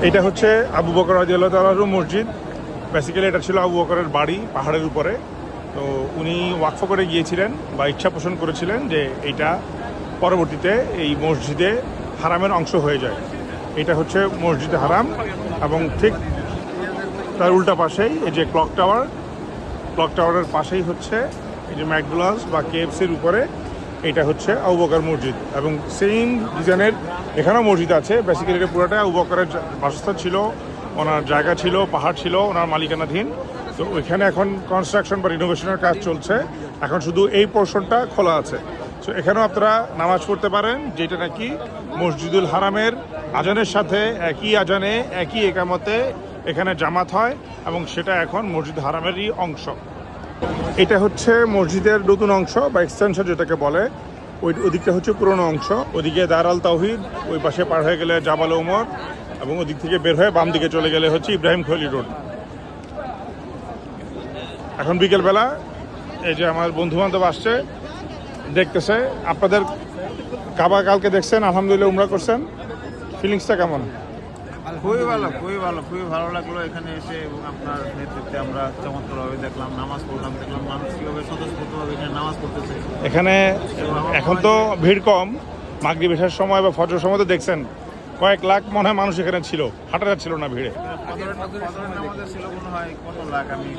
এটা হচ্ছে আবু বকর রাদিয়াল্লাহু তাআলার মসজিদ। বেসিক্যালি এটা ছিল আবু বকরের বাড়ি পাহাড়ের উপরে। তো উনি ওয়াকফ করে গিয়েছিলেন বা ইচ্ছা পোষণ করেছিলেন যে এইটা পরবর্তীতে এই মসজিদে হারামের অংশ হয়ে যায়। এটা হচ্ছে মসজিদে হারাম এবং ঠিক তার উল্টা পাশেই এই যে ক্লক টাওয়ারের পাশেই হচ্ছে এই যে ম্যাকডোনাল্ডস বা কেএফসির উপরে এটা হচ্ছে আবু বকর মসজিদ এবং সেম ডিজাইনের এখানেও মসজিদ আছে। বেসিক্যালি এটা পুরোটা আবু বকরের বাসস্থান ছিল, ওনার জায়গা ছিল, পাহাড় ছিল, ওনার মালিকানাধীন। তো ওইখানে এখন কনস্ট্রাকশন বা রিনোভেশনের কাজ চলছে, এখন শুধু এই পোর্শনটা খোলা আছে। সো এখানেও আপনারা নামাজ পড়তে পারেন, যেটা নাকি মসজিদুল হারামের আজানের সাথে একই আজানে একই একামতে এখানে জামাত হয় এবং সেটা এখন মসজিদ হারামেরই অংশ। এটা হচ্ছে মসজিদের নতুন অংশ বা এক্সটেনশন যেটাকে বলে। ওদিকটা হচ্ছে পুরনো অংশ, ওদিকে দারাল তাওহিদ, ওই পাশে পার হয়ে গেলে জাবাল ওমর এবং ওদিক থেকে বের হয়ে বাম দিকে চলে গেলে হচ্ছে ইব্রাহিম খলিল রোড। এখন বিকেলবেলা এই যে আমার বন্ধু বান্ধব আসছে, দেখতেছে। আপনাদের কাবা কালকে দেখছেন, আলহামদুলিল্লাহ উমরা করছেন, ফিলিংসটা কেমন? খুবই ভালো, খুবই ভালো, খুবই ভালো লাগলো এখানে এসে এবং আপনার নেতৃত্বে আমরা চমৎকারভাবে দেখলাম, নামাজ পড়লাম, দেখলাম মানুষ কীভাবে স্বতঃস্ফূর্তভাবে এখানে নামাজ পড়তেছে। এখানে এখন তো ভিড় কম, মাগরিব এশার সময় বা ফজর সময় তো দেখছেন কয়েক লাখ মনে হয় মানুষ এখানে ছিল, হাঁটা যাচ্ছিল না ভিড়ে। ফজরের নামাজে ছিল মনে হয় কত লাখ, আমি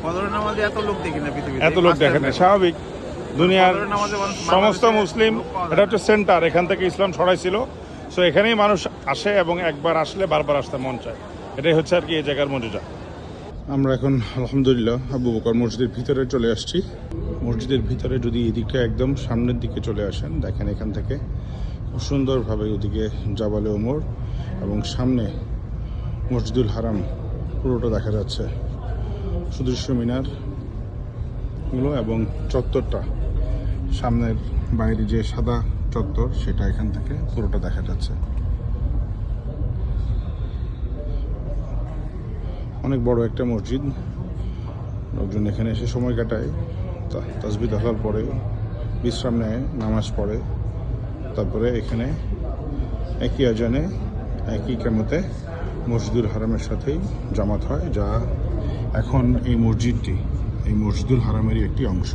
ফজরের নামাজে এত লোক দেখি না পৃথিবীতে, এত লোক দেখেন না, স্বাভাবিক। দুনিয়ার সমস্ত মুসলিম, এটা হচ্ছে সেন্টার, এখান থেকে ইসলাম ছড়াইছিল। সো এখানেই মানুষ আসে এবং একবার আসলে বারবার আসতে মন চায়। এটাই হচ্ছে আর কি এই জায়গার মর্যাদা। আমরা এখন আলহামদুলিল্লাহ আবু বকর মসজিদের ভিতরে চলে আসছি। মসজিদের ভিতরে যদি এদিকে একদম সামনের দিকে চলে আসেন, দেখেন এখান থেকে খুব সুন্দরভাবে ওদিকে জাবালে ওমর এবং সামনে মসজিদুল হারাম পুরোটা দেখা যাচ্ছে, সুদৃশ্য মিনারগুলো এবং চত্বরটা, সামনের বাইরে যে সাদা চত্বর সেটা এখান থেকে পুরোটা দেখা যাচ্ছে। অনেক বড় একটা মসজিদ, লোকজন এখানে এসে সময় কাটায়, তাসবিহ তাহলিল পড়ে, বিশ্রাম নেয়, নামাজ পড়ে, তারপরে এখানে একই আজানে একই ইকামতে মসজিদুল হারামের সাথেই জামাত হয়, যা এখন এই মসজিদটি এই মসজিদুল হারামেরই একটি অংশ।